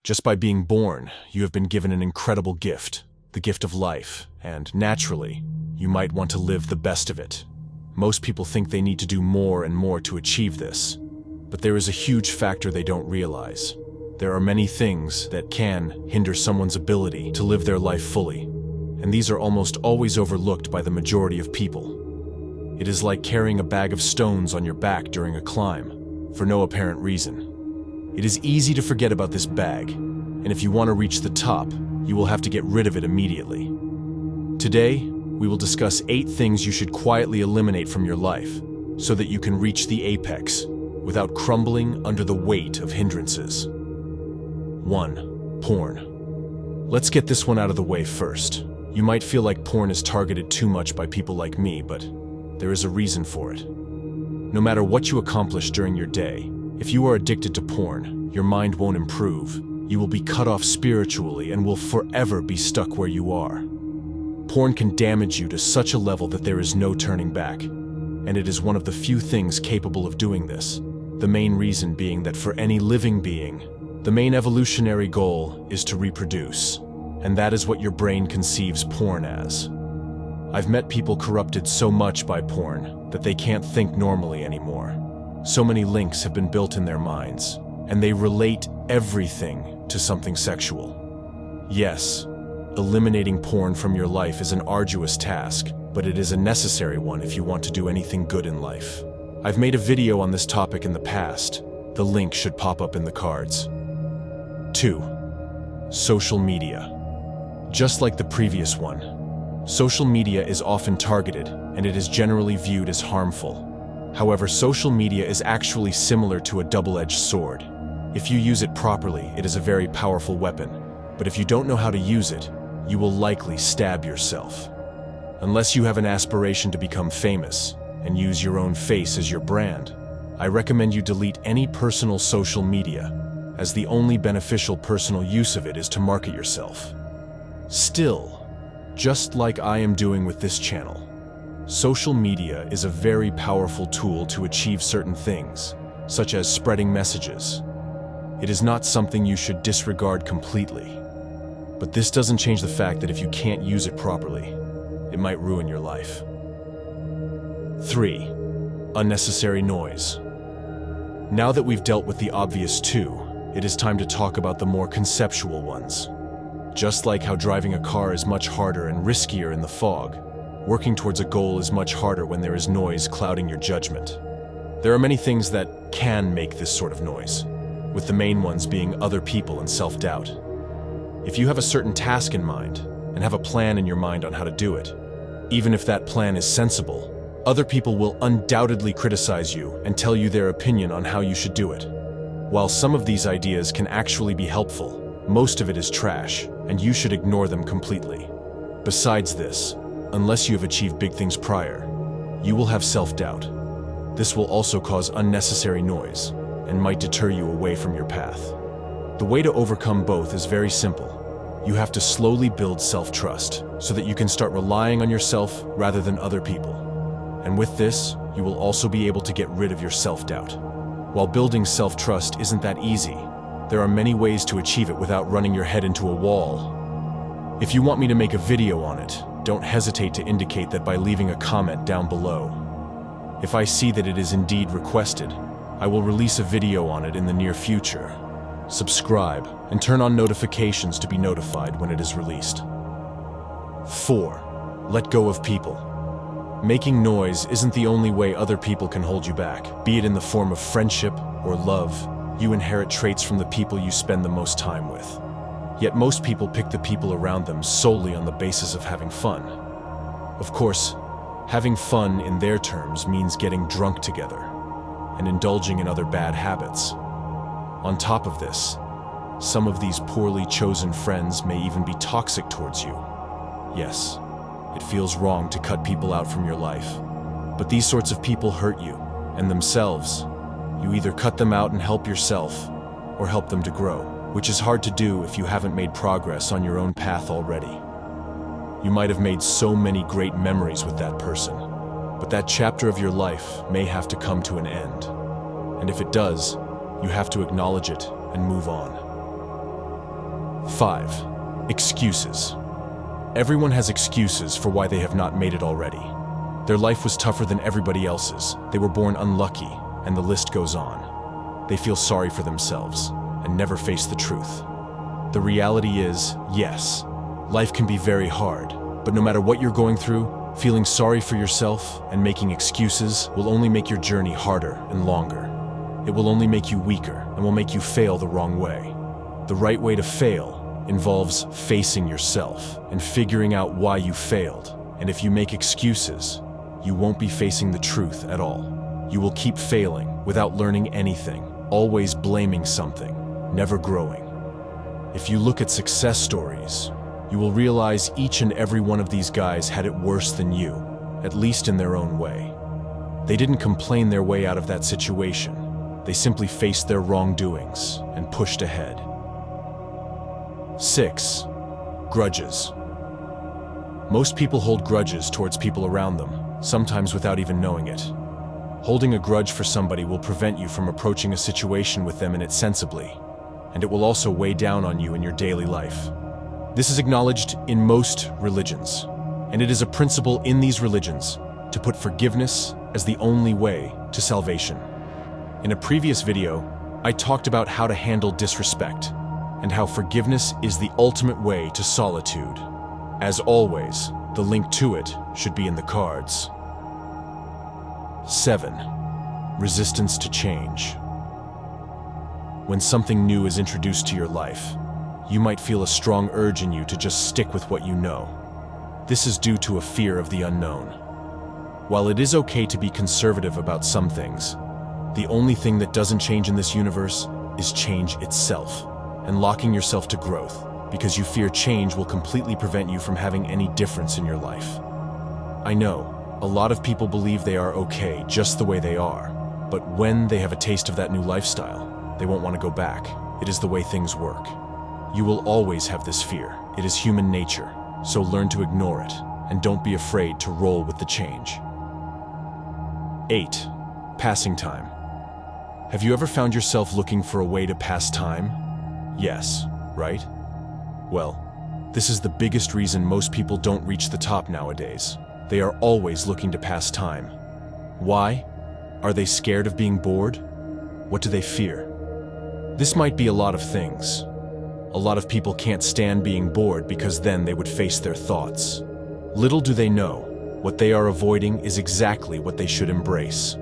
Just by being born, you have been given an incredible gift, the gift of life, and naturally, you might want to live the best of it. Most people think they need to do more and more to achieve this, but there is a huge factor they don't realize. There are many things that can hinder someone's ability to live their life fully, and these are almost always overlooked by the majority of people. It is like carrying a bag of stones on your back during a climb, for no apparent reason. It is easy to forget about this bag, and if you want to reach the top, you will have to get rid of it immediately. Today, we will discuss 8 things you should quietly eliminate from your life so that you can reach the apex without crumbling under the weight of hindrances. 1. Porn. Let's get this one out of the way first. You might feel like porn is targeted too much by people like me, but there is a reason for it. No matter what you accomplish during your day, if you are addicted to porn, your mind won't improve. You will be cut off spiritually and will forever be stuck where you are. Porn can damage you to such a level that there is no turning back, and it is one of the few things capable of doing this. The main reason being that for any living being, the main evolutionary goal is to reproduce, and that is what your brain conceives porn as. I've met people corrupted so much by porn that they can't think normally anymore. So many links have been built in their minds, and they relate everything to something sexual. Yes, eliminating porn from your life is an arduous task, but it is a necessary one if you want to do anything good in life. I've made a video on this topic in the past. The link should pop up in the cards. 2. Social media. Just like the previous one, social media is often targeted, and it is generally viewed as harmful. However, social media is actually similar to a double-edged sword. If you use it properly, it is a very powerful weapon. But if you don't know how to use it, you will likely stab yourself. Unless you have an aspiration to become famous and use your own face as your brand, I recommend you delete any personal social media, as the only beneficial personal use of it is to market yourself. Still, just like I am doing with this channel, social media is a very powerful tool to achieve certain things, such as spreading messages. It is not something you should disregard completely. But this doesn't change the fact that if you can't use it properly, it might ruin your life. 3. Unnecessary noise. Now that we've dealt with the obvious 2, it is time to talk about the more conceptual ones. Just like how driving a car is much harder and riskier in the fog, working towards a goal is much harder when there is noise clouding your judgment. There are many things that can make this sort of noise, with the main ones being other people and self-doubt. If you have a certain task in mind and have a plan in your mind on how to do it, even if that plan is sensible, other people will undoubtedly criticize you and tell you their opinion on how you should do it. While some of these ideas can actually be helpful, most of it is trash, and you should ignore them completely. Besides this, unless you have achieved big things prior, you will have self-doubt. This will also cause unnecessary noise and might deter you away from your path. The way to overcome both is very simple. You have to slowly build self-trust so that you can start relying on yourself rather than other people. And with this, you will also be able to get rid of your self-doubt. While building self-trust isn't that easy, there are many ways to achieve it without running your head into a wall. If you want me to make a video on it, don't hesitate to indicate that by leaving a comment down below. If I see that it is indeed requested, I will release a video on it in the near future. Subscribe and turn on notifications to be notified when it is released. 4. Let go of people. Making noise isn't the only way other people can hold you back. Be it in the form of friendship or love, you inherit traits from the people you spend the most time with. Yet most people pick the people around them solely on the basis of having fun. Of course, having fun in their terms means getting drunk together and indulging in other bad habits. On top of this, some of these poorly chosen friends may even be toxic towards you. Yes, it feels wrong to cut people out from your life, but these sorts of people hurt you and themselves. You either cut them out and help yourself, or help them to grow, which is hard to do if you haven't made progress on your own path already. You might have made so many great memories with that person, but that chapter of your life may have to come to an end. And if it does, you have to acknowledge it and move on. 5. Excuses. Everyone has excuses for why they have not made it already. Their life was tougher than everybody else's, they were born unlucky, and the list goes on. They feel sorry for themselves and never face the truth. The reality is, yes, life can be very hard, but no matter what you're going through, feeling sorry for yourself and making excuses will only make your journey harder and longer. It will only make you weaker and will make you fail the wrong way. The right way to fail involves facing yourself and figuring out why you failed. And if you make excuses, you won't be facing the truth at all. You will keep failing without learning anything, always blaming something, never growing. If you look at success stories, you will realize each and every one of these guys had it worse than you, at least in their own way. They didn't complain their way out of that situation. They simply faced their wrongdoings and pushed ahead. 6. Grudges. Most people hold grudges towards people around them, sometimes without even knowing it. Holding a grudge for somebody will prevent you from approaching a situation with them in it sensibly, and it will also weigh down on you in your daily life. This is acknowledged in most religions, and it is a principle in these religions to put forgiveness as the only way to salvation. In a previous video, I talked about how to handle disrespect and how forgiveness is the ultimate way to solitude. As always, the link to it should be in the cards. 7. Resistance to change. When something new is introduced to your life, you might feel a strong urge in you to just stick with what you know. This is due to a fear of the unknown. While it is okay to be conservative about some things, the only thing that doesn't change in this universe is change itself, and locking yourself to growth, because you fear change will completely prevent you from having any difference in your life. I know, a lot of people believe they are okay just the way they are, but when they have a taste of that new lifestyle, they won't want to go back. It is the way things work. You will always have this fear. It is human nature, so learn to ignore it, and don't be afraid to roll with the change. 8. Passing time. Have you ever found yourself looking for a way to pass time? Yes, right? Well, this is the biggest reason most people don't reach the top nowadays. They are always looking to pass time. Why? Are they scared of being bored? What do they fear? This might be a lot of things. A lot of people can't stand being bored because then they would face their thoughts. Little do they know, what they are avoiding is exactly what they should embrace.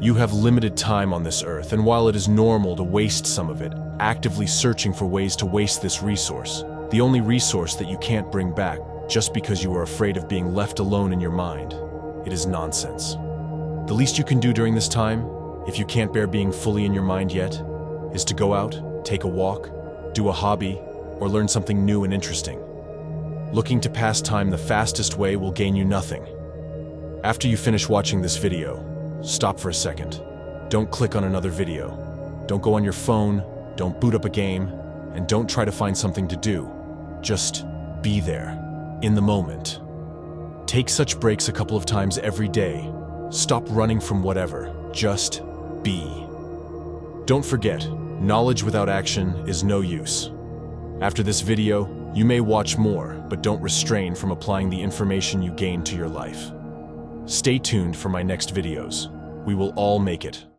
You have limited time on this earth, and while it is normal to waste some of it, actively searching for ways to waste this resource, the only resource that you can't bring back just because you are afraid of being left alone in your mind, it is nonsense. The least you can do during this time, if you can't bear being fully in your mind yet, is to go out, take a walk, do a hobby, or learn something new and interesting. Looking to pass time the fastest way will gain you nothing. After you finish watching this video, stop for a second. Don't click on another video. Don't go on your phone, don't boot up a game, and don't try to find something to do. Just be there, in the moment. Take such breaks a couple of times every day. Stop running from whatever. Just be. Don't forget, knowledge without action is no use. After this video, you may watch more, but don't restrain from applying the information you gain to your life. Stay tuned for my next videos. We will all make it.